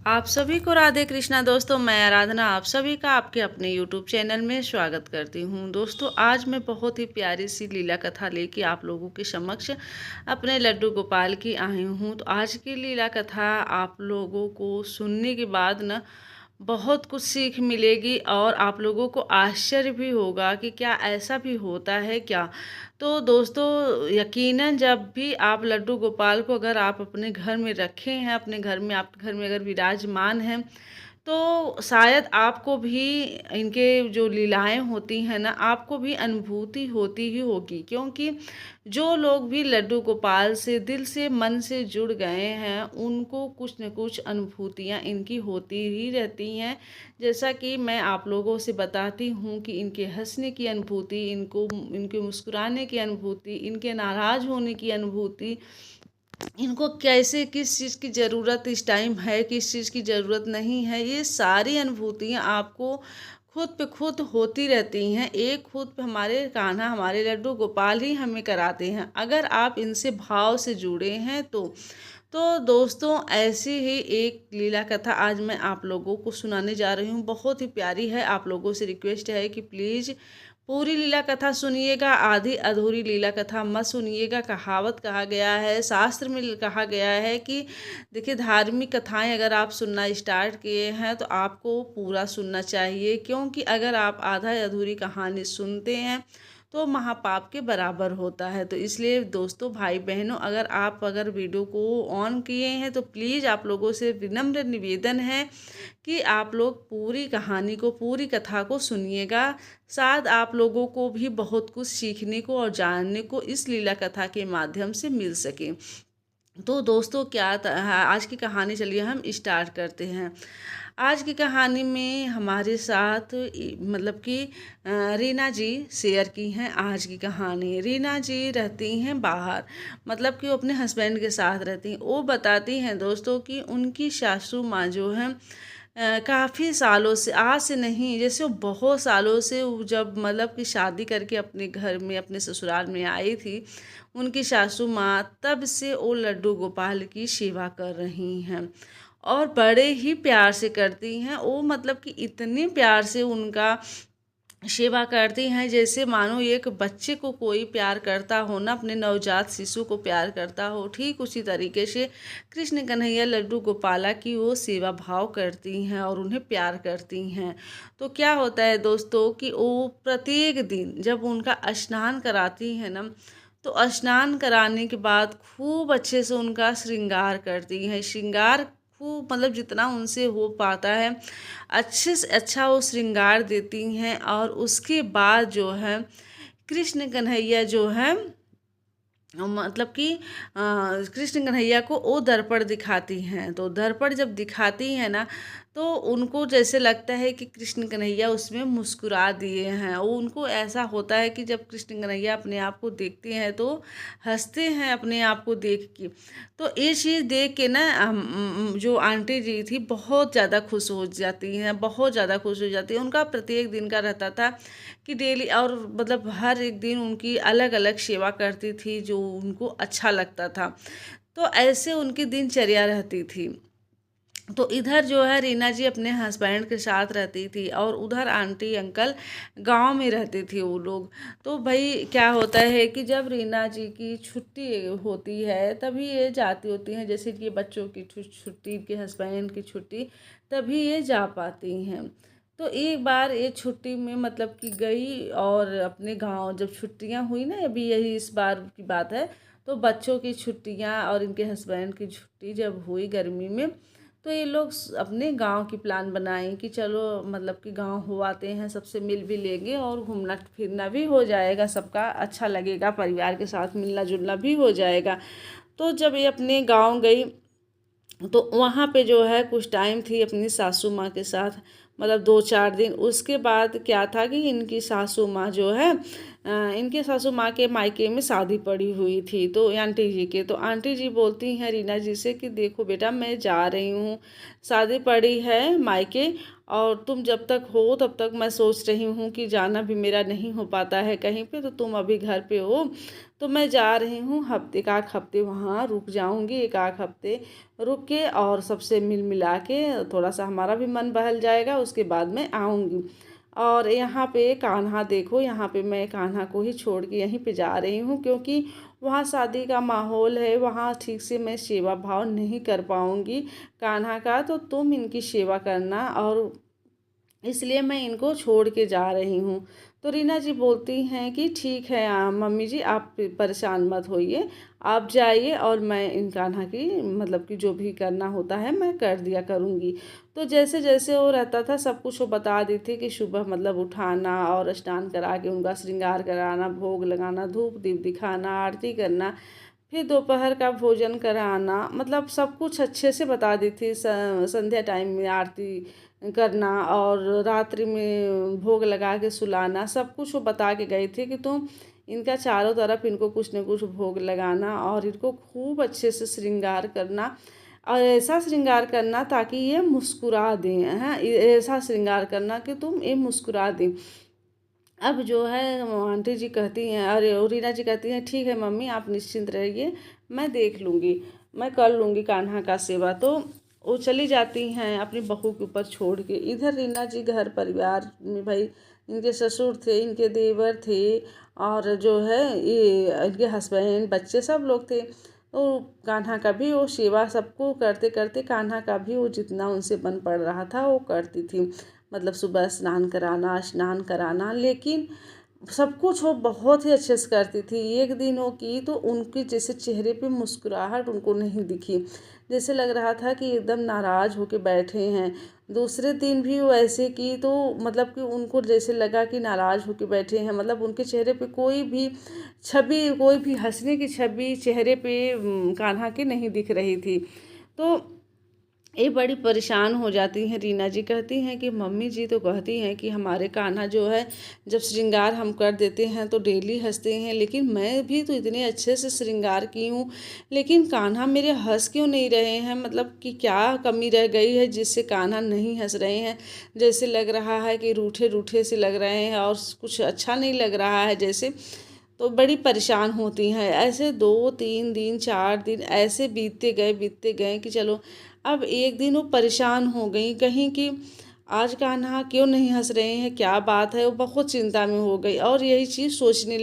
आप सभी को राधे कृष्णा। दोस्तों, मैं आराधना आप सभी का आपके अपने यूट्यूब चैनल में स्वागत करती हूं। दोस्तों, आज मैं बहुत ही प्यारी सी लीला कथा लेके आप लोगों के समक्ष अपने लड्डू गोपाल की आई हूं। तो आज की लीला कथा आप लोगों को सुनने के बाद ना बहुत कुछ सीख मिलेगी और आप लोगों को आश्चर्य भी होगा कि क्या ऐसा भी होता है क्या। तो दोस्तों, यकीनन जब भी आप लड्डू गोपाल को अगर आप अपने घर में रखे हैं, अपने घर में, आपके घर में अगर विराजमान हैं, तो शायद आपको भी इनके जो लीलाएं होती हैं ना, आपको भी अनुभूति होती ही होगी। क्योंकि जो लोग भी लड्डू गोपाल से दिल से मन से जुड़ गए हैं, उनको कुछ न कुछ अनुभूतियां इनकी होती ही रहती हैं। जैसा कि मैं आप लोगों से बताती हूँ कि इनके हंसने की अनुभूति, इनके मुस्कुराने की अनुभूति, इनके नाराज़ होने की अनुभूति, इनको कैसे किस चीज़ की ज़रूरत इस टाइम है, किस चीज़ की ज़रूरत नहीं है, ये सारी अनुभूतियाँ आपको खुद पे खुद होती रहती हैं। एक खुद पे हमारे कान्हा, हमारे लड्डू गोपाल ही हमें कराते हैं, अगर आप इनसे भाव से जुड़े हैं तो दोस्तों, ऐसी ही एक लीला कथा आज मैं आप लोगों को सुनाने जा रही हूँ। बहुत ही प्यारी है। आप लोगों से रिक्वेस्ट है कि प्लीज़ पूरी लीला कथा सुनिएगा, आधी अधूरी लीला कथा मत सुनिएगा। कहावत कहा गया है, शास्त्र में कहा गया है कि देखिए, धार्मिक कथाएं अगर आप सुनना स्टार्ट किए हैं तो आपको पूरा सुनना चाहिए। क्योंकि अगर आप आधा अधूरी कहानी सुनते हैं तो महापाप के बराबर होता है। तो इसलिए दोस्तों, भाई बहनों, अगर वीडियो को ऑन किए हैं तो प्लीज़ आप लोगों से विनम्र निवेदन है कि आप लोग पूरी कहानी को, पूरी कथा को सुनिएगा। शायद आप लोगों को भी बहुत कुछ सीखने को और जानने को इस लीला कथा के माध्यम से मिल सके। तो दोस्तों, आज की कहानी चलिए हम स्टार्ट करते हैं। आज की कहानी में हमारे साथ मतलब कि रीना जी शेयर की हैं आज की कहानी। रीना जी रहती हैं बाहर, मतलब कि वो अपने हस्बैंड के साथ रहती हैं। वो बताती हैं दोस्तों कि उनकी सासू माँ जो हैं, काफ़ी सालों से, आज से नहीं, जैसे वो बहुत सालों से, वो जब मतलब कि शादी करके अपने घर में, अपने ससुराल में आई थी, उनकी सासू माँ तब से वो लड्डू गोपाल की सेवा कर रही हैं और बड़े ही प्यार से करती हैं। वो मतलब कि इतने प्यार से उनका सेवा करती हैं जैसे मानो एक बच्चे को कोई प्यार करता हो ना, अपने नवजात शिशु को प्यार करता हो, ठीक उसी तरीके से कृष्ण कन्हैया लड्डू गोपाला की वो सेवा भाव करती हैं और उन्हें प्यार करती हैं। तो क्या होता है दोस्तों कि वो प्रत्येक दिन जब उनका स्नान कराती हैं ना, तो स्नान कराने के बाद खूब अच्छे से उनका श्रृंगार करती हैं। श्रृंगार खूब, मतलब जितना उनसे हो पाता है अच्छे से अच्छा वो श्रृंगार देती हैं। और उसके बाद जो है कृष्ण कन्हैया जो है, मतलब कि कृष्ण कन्हैया को वो दर्पण दिखाती हैं। तो दर्पण जब दिखाती हैं ना, तो उनको जैसे लगता है कि कृष्ण कन्हैया उसमें मुस्कुरा दिए हैं। वो उनको ऐसा होता है कि जब कृष्ण कन्हैया अपने आप को देखते हैं तो हंसते हैं अपने आप को देख के। तो ये चीज़ देख के ना जो आंटी जी थी बहुत ज़्यादा खुश हो जाती हैं, बहुत ज़्यादा खुश हो जाती हैं। उनका प्रत्येक दिन का रहता था कि डेली, और मतलब हर एक दिन उनकी अलग अलग सेवा करती थी जो उनको अच्छा लगता था। तो ऐसे उनकी दिनचर्या रहती थी। तो इधर जो है रीना जी अपने हस्बैंड के साथ रहती थी और उधर आंटी अंकल गांव में रहते थे वो लोग। तो भाई क्या होता है कि जब रीना जी की छुट्टी होती है तभी ये जाती होती हैं, जैसे कि बच्चों की छुट्टी, के हस्बैंड की छुट्टी, तभी ये जा पाती हैं। तो एक बार ये छुट्टी में मतलब कि गई और अपने गांव जब छुट्टियां हुई ना, अभी यही इस बार की बात है, तो बच्चों की छुट्टियां और इनके हस्बैंड की छुट्टी जब हुई गर्मी में, तो ये लोग अपने गांव की प्लान बनाए कि चलो मतलब कि गांव हो आते हैं, सबसे मिल भी लेंगे और घूमना फिरना भी हो जाएगा, सबका अच्छा लगेगा, परिवार के साथ मिलना जुलना भी हो जाएगा। तो जब ये अपने गांव गई तो वहाँ पे जो है कुछ टाइम थी अपनी सासू माँ के साथ। मतलब 2-4 दिन। उसके बाद क्या था कि इनकी सासू माँ जो है इनके सासू माँ के मायके में शादी पड़ी हुई थी, तो आंटी जी के, तो आंटी जी बोलती हैं रीना जी से कि देखो बेटा, मैं जा रही हूँ, शादी पड़ी है मायके, और तुम जब तक हो तब तक मैं सोच रही हूँ कि जाना भी मेरा नहीं हो पाता है कहीं पे, तो तुम अभी घर पे हो तो मैं जा रही हूँ, हफ्ते एक आध हफ्ते वहाँ रुक जाऊँगी, एक आध हफ्ते रुक के और सबसे मिल मिला के थोड़ा सा हमारा भी मन बहल जाएगा, उसके बाद मैं आऊँगी। और यहाँ पे कान्हा देखो, यहाँ पे मैं कान्हा को ही छोड़ के यहीं पे जा रही हूँ, क्योंकि वहाँ शादी का माहौल है, वहाँ ठीक से मैं सेवा भाव नहीं कर पाऊँगी कान्हा का, तो तुम इनकी सेवा करना, और इसलिए मैं इनको छोड़ के जा रही हूँ। तो रीना जी बोलती हैं कि ठीक है मम्मी जी, आप परेशान मत होइए, आप जाइए और मैं इन कान्हा की मतलब कि जो भी करना होता है मैं कर दिया करूँगी। तो जैसे जैसे वो रहता था सब कुछ वो बता दी थी कि सुबह मतलब उठाना और स्नान करा के उनका श्रृंगार कराना, भोग लगाना, धूप दीप दिखाना, आरती करना, फिर दोपहर का भोजन कराना, मतलब सब कुछ अच्छे से बता दी थी। संध्या टाइम में आरती करना और रात्रि में भोग लगा के सुलाना, सब कुछ वो बता के गई थी कि तुम इनका चारों तरफ इनको कुछ न कुछ भोग लगाना और इनको खूब अच्छे से श्रृंगार करना, और ऐसा श्रृंगार करना ताकि ये मुस्कुरा दें, हैं, ऐसा श्रृंगार करना कि तुम ये मुस्कुरा दें। अब जो है आंटी जी कहती हैं, अरे और रीना जी कहती हैं ठीक है मम्मी, आप निश्चिंत रहिए, मैं देख लूँगी, मैं कर लूँगी कान्हा का सेवा। तो वो चली जाती हैं अपनी बहू के ऊपर छोड़ के। इधर रीना जी घर परिवार में भाई इनके ससुर थे, इनके देवर थे, और जो है ये इनके हस्बैंड, बच्चे सब लोग थे। तो कान्हा का भी वो सेवा सबको करते करते कान्हा का भी वो जितना उनसे बन पड़ रहा था वो करती थी, मतलब सुबह स्नान कराना, लेकिन सब कुछ वो बहुत ही अच्छे से करती थी। एक दिन वो की तो उनके जैसे चेहरे पे मुस्कुराहट उनको नहीं दिखी, जैसे लग रहा था कि एकदम नाराज़ होके बैठे हैं। दूसरे दिन भी वो ऐसे की तो मतलब कि उनको जैसे लगा कि नाराज़ होके बैठे हैं, मतलब उनके चेहरे पे कोई भी छवि, कोई भी हंसने की छवि चेहरे पे कान्हा की नहीं दिख रही थी। तो ये बड़ी परेशान हो जाती हैं। रीना जी कहती हैं कि मम्मी जी तो कहती हैं कि हमारे कान्हा जो है जब श्रृंगार हम कर देते हैं तो डेली हंसते हैं, लेकिन मैं भी तो इतने अच्छे से श्रृंगार की हूँ, लेकिन कान्हा मेरे हंस क्यों नहीं रहे हैं, मतलब कि क्या कमी रह गई है जिससे कान्हा नहीं हंस रहे हैं। जैसे लग रहा है कि रूठे रूठे से लग रहे हैं और कुछ अच्छा नहीं लग रहा है जैसे। तो बड़ी परेशान होती हैं। ऐसे 2-3 दिन 4 दिन ऐसे बीतते गए कि चलो अब एक दिन वो परेशान हो गई कहीं कि आज कान्हा क्यों नहीं हंस रहे हैं, क्या बात है, वो बहुत चिंता में हो गई और यही चीज़ सोचने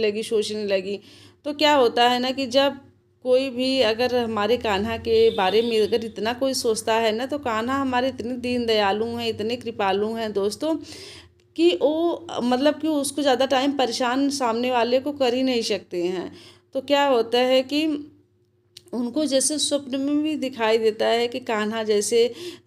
लगी। तो क्या होता है ना कि जब कोई भी अगर हमारे कान्हा के बारे में अगर इतना कोई सोचता है ना, तो कान्हा हमारे इतने दीन दयालु हैं, इतने कृपालु हैं दोस्तों, कि वो मतलब कि उसको ज़्यादा टाइम परेशान सामने वाले को कर ही नहीं सकते हैं। तो क्या होता है कि उनको जैसे स्वप्न में भी दिखाई देता है कि कान्हा जैसे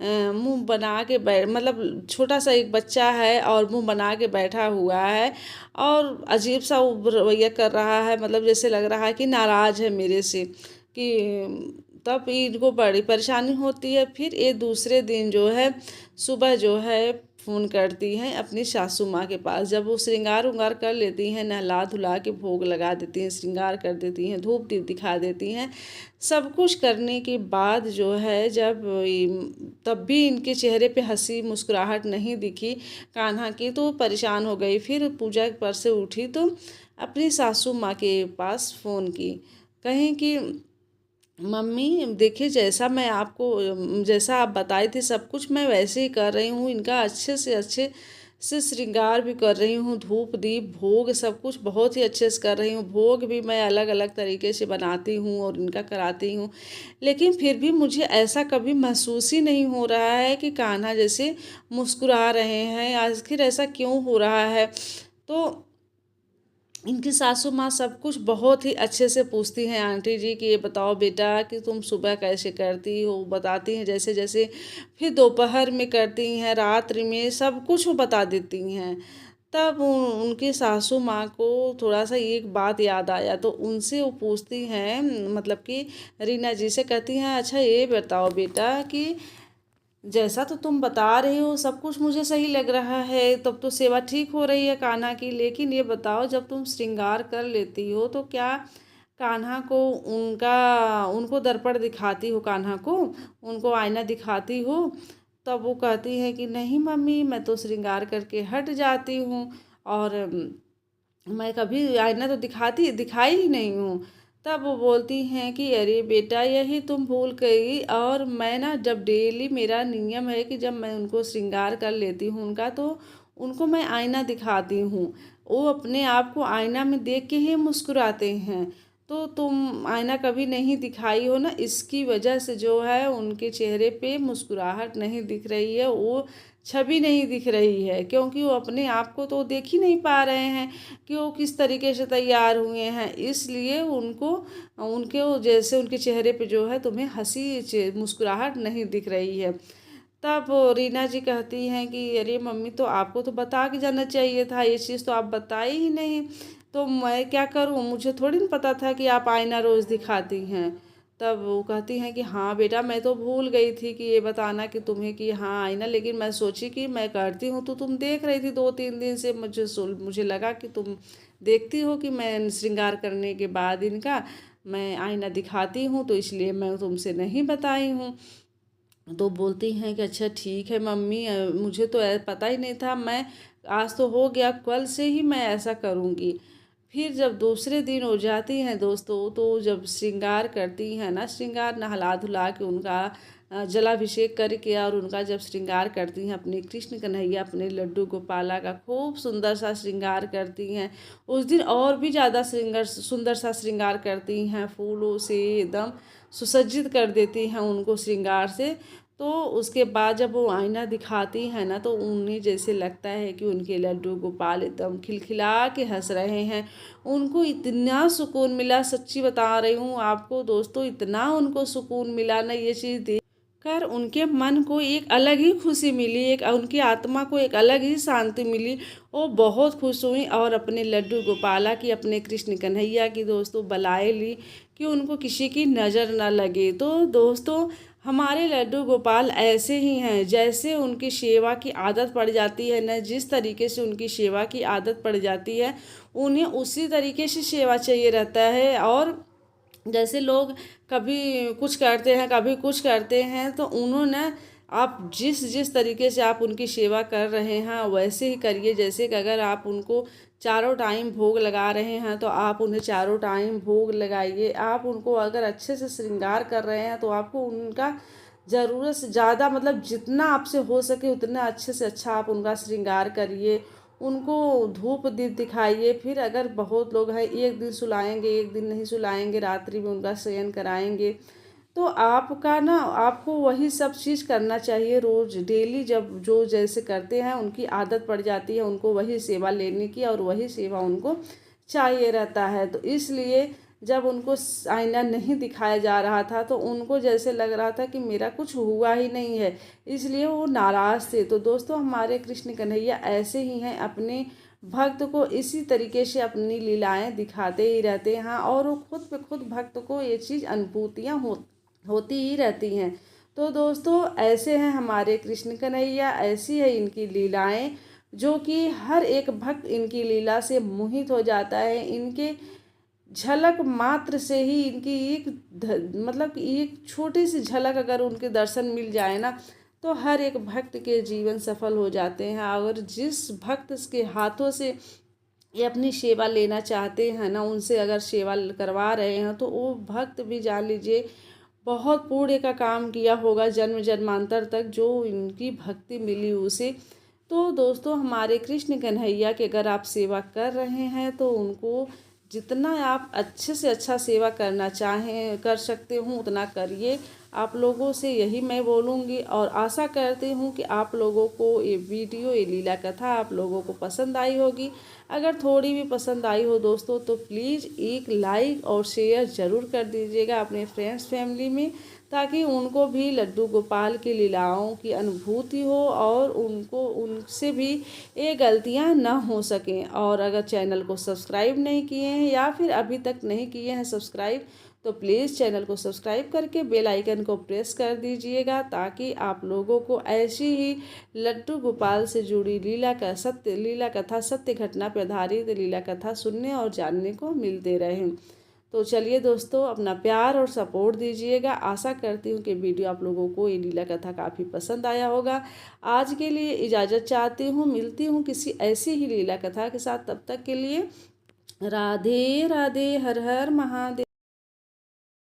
मुंह बना के मतलब छोटा सा एक बच्चा है और मुंह बना के बैठा हुआ है और अजीब सा वो रवैया कर रहा है, मतलब जैसे लग रहा है कि नाराज़ है मेरे से, कि तब इनको बड़ी परेशानी होती है। फिर ये दूसरे दिन जो है सुबह जो है फ़ोन करती हैं अपनी सासू माँ के पास। जब वो श्रृंगार उंगार कर लेती हैं, नहला धुला के भोग लगा देती हैं, श्रृंगार कर देती हैं, धूप दीप दिखा देती हैं, सब कुछ करने के बाद जो है जब तब भी इनके चेहरे पे हंसी मुस्कुराहट नहीं दिखी कान्हा की, तो परेशान हो गई। फिर पूजा पर से उठी तो अपनी सासू माँ के पास फ़ोन की, कहीं कि मम्मी देखिए, जैसा आप बताए थे सब कुछ मैं वैसे ही कर रही हूँ, इनका अच्छे से श्रृंगार भी कर रही हूँ, धूप दीप भोग सब कुछ बहुत ही अच्छे से कर रही हूँ, भोग भी मैं अलग अलग तरीके से बनाती हूँ और इनका कराती हूँ, लेकिन फिर भी मुझे ऐसा कभी महसूस ही नहीं हो रहा है कि कान्हा जैसे मुस्कुरा रहे हैं, आखिर ऐसा क्यों हो रहा है। तो इनकी सासू माँ सब कुछ बहुत ही अच्छे से पूछती हैं आंटी जी कि ये बताओ बेटा कि तुम सुबह कैसे करती हो, बताती हैं जैसे जैसे, फिर दोपहर में करती हैं, रात्रि में, सब कुछ वो बता देती हैं। तब उनकी सासू माँ को थोड़ा सा एक बात याद आया, तो उनसे वो पूछती हैं, मतलब कि रीना जी से कहती हैं अच्छा ये बताओ बेटा कि जैसा तो तुम बता रही हो सब कुछ मुझे सही लग रहा है, तब तो सेवा ठीक हो रही है कान्हा की। लेकिन ये बताओ, जब तुम श्रृंगार कर लेती हो तो क्या कान्हा को उनको दर्पण दिखाती हो, कान्हा को उनको आईना दिखाती हो? तब वो कहती है कि नहीं मम्मी, मैं तो श्रृंगार करके हट जाती हूँ, और मैं कभी आईना तो दिखाई ही नहीं हूँ। तब वो बोलती हैं कि अरे बेटा, यही तुम भूल गई, और मैं ना जब डेली मेरा नियम है कि जब मैं उनको श्रृंगार कर लेती हूँ उनका, तो उनको मैं आईना दिखाती हूँ। वो अपने आप को आईना में देख के ही मुस्कुराते हैं। तो तुम आईना कभी नहीं दिखाई हो ना, इसकी वजह से जो है उनके चेहरे पे मुस्कुराहट नहीं दिख रही है, वो छवि नहीं दिख रही है, क्योंकि वो अपने आप को तो देख ही नहीं पा रहे हैं कि वो किस तरीके से तैयार हुए हैं। इसलिए उनको उनके जैसे उनके चेहरे पे जो है तुम्हें हंसी मुस्कुराहट नहीं दिख रही है। तब रीना जी कहती हैं कि अरे मम्मी, तो आपको तो बता के जाना चाहिए था, ये चीज़ तो आप बताई ही नहीं, तो मैं क्या करूं, मुझे थोड़ी ना पता था कि आप आईना रोज़ दिखाती हैं। तब वो कहती हैं कि हाँ बेटा, मैं तो भूल गई थी कि ये बताना कि तुम्हें कि हाँ आईना, लेकिन मैं सोची कि मैं करती हूँ तो तुम देख रही थी 2-3 दिन से, मुझे लगा कि तुम देखती हो कि मैं श्रृंगार करने के बाद इनका मैं आईना दिखाती हूँ, तो इसलिए मैं तुमसे नहीं बताई हूँ। तो बोलती हैं कि अच्छा ठीक है मम्मी, मुझे तो पता ही नहीं था, मैं आज तो हो गया, कल से ही मैं ऐसा करूँगी। फिर जब दूसरे दिन हो जाती हैं दोस्तों, तो जब श्रृंगार करती हैं ना, श्रृंगार नहला धुला के उनका जलाभिषेक करके, और उनका जब श्रृंगार करती हैं अपने कृष्ण कन्हैया, अपने लड्डू गोपाला का खूब सुंदर सा श्रृंगार करती हैं। उस दिन और भी ज़्यादा सुंदर सा श्रृंगार करती हैं, फूलों से एकदम सुसज्जित कर देती हैं उनको श्रृंगार से। तो उसके बाद जब वो आईना दिखाती हैं ना, तो उन्हें जैसे लगता है कि उनके लड्डू गोपाल एकदम खिलखिला के हंस रहे हैं। उनको इतना सुकून मिला, सच्ची बता रही हूँ आपको दोस्तों, इतना उनको सुकून मिला ना, ये चीज़ देख कर उनके मन को एक अलग ही खुशी मिली, एक उनकी आत्मा को एक अलग ही शांति मिली। वो बहुत खुश हुई और अपने लड्डू गोपाला की, अपने कृष्ण कन्हैया की दोस्तों बलाए ली कि उनको किसी की नज़र न लगे। तो दोस्तों, हमारे लड्डू गोपाल ऐसे ही हैं, जैसे उनकी सेवा की आदत पड़ जाती है ना, जिस तरीके से उनकी सेवा की आदत पड़ जाती है, उन्हें उसी तरीके से सेवा चाहिए रहता है। और जैसे लोग कभी कुछ करते हैं, कभी कुछ करते हैं, तो उन्होंने आप जिस जिस तरीके से आप उनकी सेवा कर रहे हैं वैसे ही करिए। जैसे कि अगर आप उनको चारों टाइम भोग लगा रहे हैं, तो आप उन्हें चारों टाइम भोग लगाइए। आप उनको अगर अच्छे से श्रृंगार कर रहे हैं, तो आपको उनका ज़रूरत से ज़्यादा, मतलब जितना आपसे हो सके उतना अच्छे से अच्छा आप उनका श्रृंगार करिए। उनको धूप दीप दिखाइए। फिर अगर बहुत लोग हैं, एक दिन सुलाएंगे, एक दिन नहीं सुलाएंगे, रात्रि में उनका शयन कराएंगे, तो आपका ना, आपको वही सब चीज़ करना चाहिए रोज़ डेली। जब जो जैसे करते हैं उनकी आदत पड़ जाती है, उनको वही सेवा लेने की, और वही सेवा उनको चाहिए रहता है। तो इसलिए जब उनको आईना नहीं दिखाया जा रहा था, तो उनको जैसे लग रहा था कि मेरा कुछ हुआ ही नहीं है, इसलिए वो नाराज़ थे। तो दोस्तों, हमारे कृष्ण कन्हैया ऐसे ही हैं, अपने भक्त को इसी तरीके से अपनी लीलाएं दिखाते ही रहते हैं, और वो खुद पे खुद भक्त को ये चीज़ अनुभूतियाँ होती ही रहती हैं। तो दोस्तों, ऐसे हैं हमारे कृष्ण कन्हैया, ऐसी है इनकी लीलाएं, जो कि हर एक भक्त इनकी लीला से मोहित हो जाता है। इनके झलक मात्र से ही, इनकी मतलब कि एक छोटी सी झलक अगर उनके दर्शन मिल जाए ना, तो हर एक भक्त के जीवन सफल हो जाते हैं। और जिस भक्त के हाथों से ये अपनी सेवा लेना चाहते हैं ना, उनसे अगर सेवा करवा रहे हैं, तो वो भक्त भी जान लीजिए बहुत पुण्य का काम किया होगा, जन्म जन्मांतर तक जो इनकी भक्ति मिली उसे। तो दोस्तों, हमारे कृष्ण कन्हैया की अगर आप सेवा कर रहे हैं, तो उनको जितना आप अच्छे से अच्छा सेवा करना चाहें, कर सकते हो, उतना करिए। आप लोगों से यही मैं बोलूँगी, और आशा करती हूँ कि आप लोगों को ये वीडियो, ये लीला कथा आप लोगों को पसंद आई होगी। अगर थोड़ी भी पसंद आई हो दोस्तों, तो प्लीज़ एक लाइक और शेयर ज़रूर कर दीजिएगा अपने फ्रेंड्स फैमिली में, ताकि उनको भी लड्डू गोपाल की लीलाओं की अनुभूति हो, और उनको उनसे भी ये गलतियां न हो सकें। और अगर चैनल को सब्सक्राइब नहीं किए हैं, या फिर अभी तक नहीं किए हैं सब्सक्राइब, तो प्लीज़ चैनल को सब्सक्राइब करके बेल आइकन को प्रेस कर दीजिएगा, ताकि आप लोगों को ऐसी ही लड्डू गोपाल से जुड़ी लीला कथा सत्य घटना पर आधारित लीला कथा सुनने और जानने को मिलते रहें। तो चलिए दोस्तों, अपना प्यार और सपोर्ट दीजिएगा। आशा करती हूँ कि वीडियो आप लोगों को ये लीला कथा काफ़ी पसंद आया होगा। आज के लिए इजाज़त चाहती हूँ, मिलती हूँ किसी ऐसी ही लीला कथा के साथ। तब तक के लिए राधे राधे, हर हर महादेव।